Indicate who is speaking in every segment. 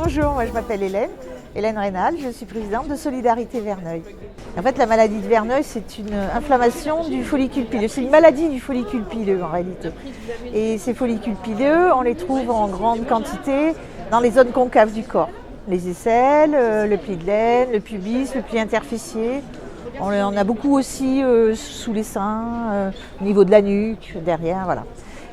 Speaker 1: Bonjour, moi je m'appelle Hélène Rénal, je suis présidente de Solidarité Verneuil. En fait, la maladie de Verneuil, c'est une inflammation du follicule pileux. C'est une maladie du follicule pileux en réalité. Et ces follicules pileux, on les trouve en grande quantité dans les zones concaves du corps. Les aisselles, le pli de l'aine, le pubis, le pli interfessier. On en a beaucoup aussi sous les seins, au niveau de la nuque, derrière, voilà.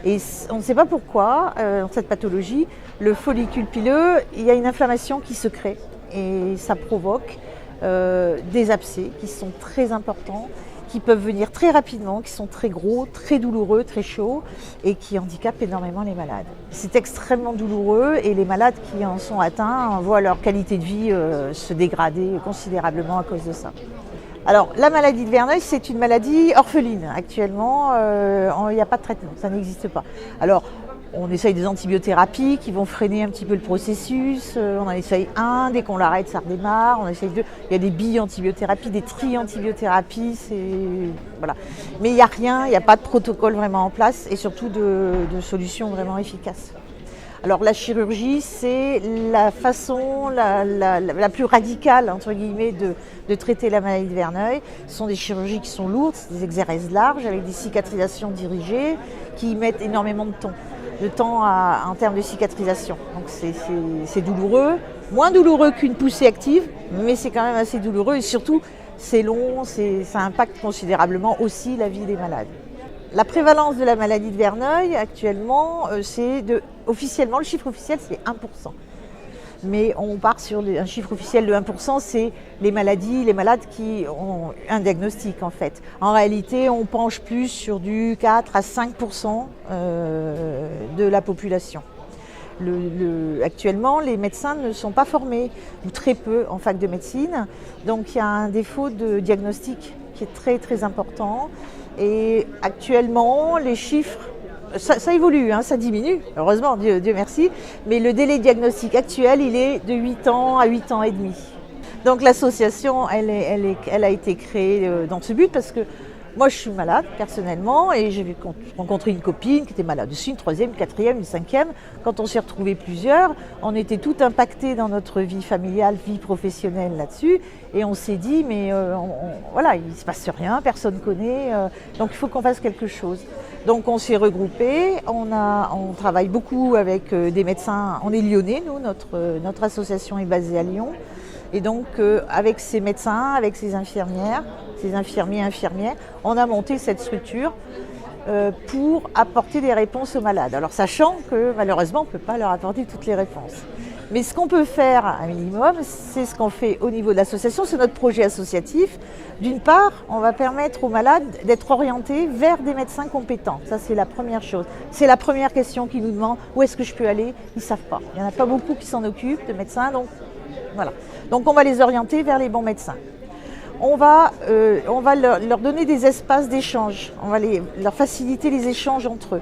Speaker 1: Et on ne sait pas pourquoi, dans cette pathologie, le follicule pileux, il y a une inflammation qui se crée et ça provoque des abcès qui sont très importants, qui peuvent venir très rapidement, qui sont très gros, très douloureux, très chauds et qui handicapent énormément les malades. C'est extrêmement douloureux et les malades qui en sont atteints voient leur qualité de vie se dégrader considérablement à cause de ça. Alors, la maladie de Verneuil, c'est une maladie orpheline. Actuellement, il n'y a pas de traitement, ça n'existe pas. Alors, on essaye des antibiothérapies qui vont freiner un petit peu le processus. On en essaye un, dès qu'on l'arrête, ça redémarre. On essaye deux. Il y a des bi-antibiothérapies, des tri-antibiothérapies. Voilà. Mais il n'y a rien, il n'y a pas de protocole vraiment en place et surtout de solution vraiment efficace. Alors la chirurgie, c'est la façon la plus radicale, entre guillemets, de traiter la maladie de Verneuil. Ce sont des chirurgies qui sont lourdes, c'est des exérèses larges avec des cicatrisations dirigées qui mettent énormément de temps en termes de cicatrisation. Donc c'est douloureux, moins douloureux qu'une poussée active, mais c'est quand même assez douloureux et surtout c'est long, ça impacte considérablement aussi la vie des malades. La prévalence de la maladie de Verneuil actuellement, officiellement, le chiffre officiel c'est 1%. Mais on part sur un chiffre officiel de 1%, c'est les malades qui ont un diagnostic en fait. En réalité, on penche plus sur du 4 à 5% de la population. Actuellement, les médecins ne sont pas formés, ou très peu, en fac de médecine. Donc il y a un défaut de diagnostic qui est très très important. Et actuellement, les chiffres, ça évolue, hein, ça diminue, heureusement, Dieu merci. Mais le délai diagnostique actuel, il est de 8 ans à 8 ans et demi. Donc l'association, elle a été créée dans ce but parce que moi, je suis malade personnellement et j'ai rencontré une copine qui était malade aussi, une troisième, une quatrième, une cinquième. Quand on s'est retrouvés plusieurs, on était tout impactés dans notre vie familiale, vie professionnelle là-dessus. Et on s'est dit, mais voilà, il ne se passe rien, personne ne connaît, donc il faut qu'on fasse quelque chose. Donc on s'est regroupés, on travaille beaucoup avec des médecins, on est lyonnais, nous, notre association est basée à Lyon. Et donc avec ces médecins, avec ces infirmières, ces infirmières, on a monté cette structure pour apporter des réponses aux malades. Alors sachant que malheureusement on ne peut pas leur apporter toutes les réponses. Mais ce qu'on peut faire un minimum, c'est ce qu'on fait au niveau de l'association, c'est notre projet associatif. D'une part, on va permettre aux malades d'être orientés vers des médecins compétents. Ça, c'est la première chose. C'est la première question qu'ils nous demandent, où est-ce que je peux aller? Ils ne savent pas. Il n'y en a pas beaucoup qui s'en occupent, de médecins, donc voilà. Donc on va les orienter vers les bons médecins. On va leur donner des espaces d'échange, on va leur faciliter les échanges entre eux.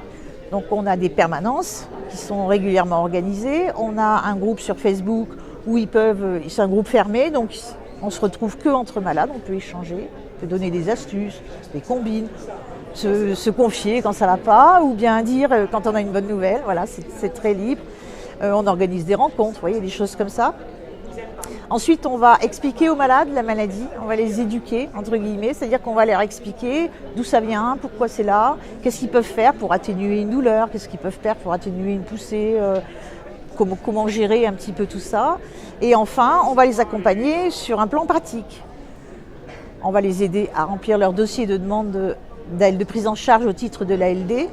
Speaker 1: Donc on a des permanences qui sont régulièrement organisées, on a un groupe sur Facebook où c'est un groupe fermé, donc on se retrouve que entre malades, on peut échanger, on peut donner des astuces, des combines, se confier quand ça ne va pas, ou bien dire quand on a une bonne nouvelle, voilà, c'est très libre. On organise des rencontres, vous voyez, des choses comme ça. Ensuite, on va expliquer aux malades la maladie, on va les éduquer, entre guillemets, c'est-à-dire qu'on va leur expliquer d'où ça vient, pourquoi c'est là, qu'est-ce qu'ils peuvent faire pour atténuer une douleur, qu'est-ce qu'ils peuvent faire pour atténuer une poussée, comment gérer un petit peu tout ça. Et enfin, on va les accompagner sur un plan pratique. On va les aider à remplir leur dossier de demande de prise en charge au titre de l'ALD.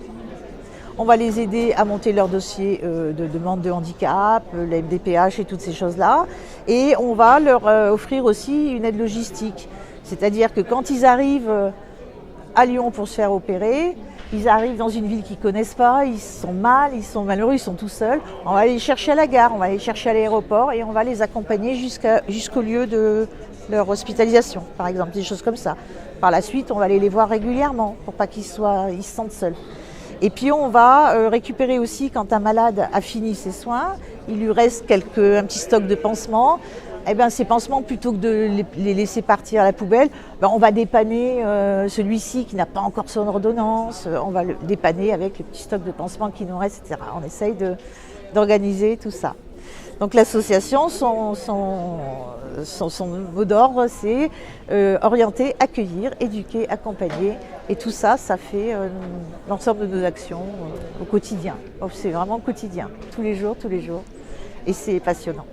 Speaker 1: On va les aider à monter leur dossier de demande de handicap, la MDPH et toutes ces choses-là. Et on va leur offrir aussi une aide logistique. C'est-à-dire que quand ils arrivent à Lyon pour se faire opérer, ils arrivent dans une ville qu'ils ne connaissent pas, ils sont mal, ils sont malheureux, ils sont tout seuls. On va les chercher à la gare, on va les chercher à l'aéroport et on va les accompagner jusqu'au lieu de leur hospitalisation, par exemple, des choses comme ça. Par la suite, on va aller les voir régulièrement pour pas qu'ils se sentent seuls. Et puis on va récupérer aussi quand un malade a fini ses soins, il lui reste un petit stock de pansements. Eh bien, ces pansements, plutôt que de les laisser partir à la poubelle, on va dépanner celui-ci qui n'a pas encore son ordonnance, on va le dépanner avec le petit stock de pansements qui nous reste, etc. On essaye d'organiser tout ça. Donc l'association, son mot d'ordre, c'est orienter, accueillir, éduquer, accompagner. Et tout ça, ça fait l'ensemble de nos actions au quotidien. Donc c'est vraiment quotidien, tous les jours. Et c'est passionnant.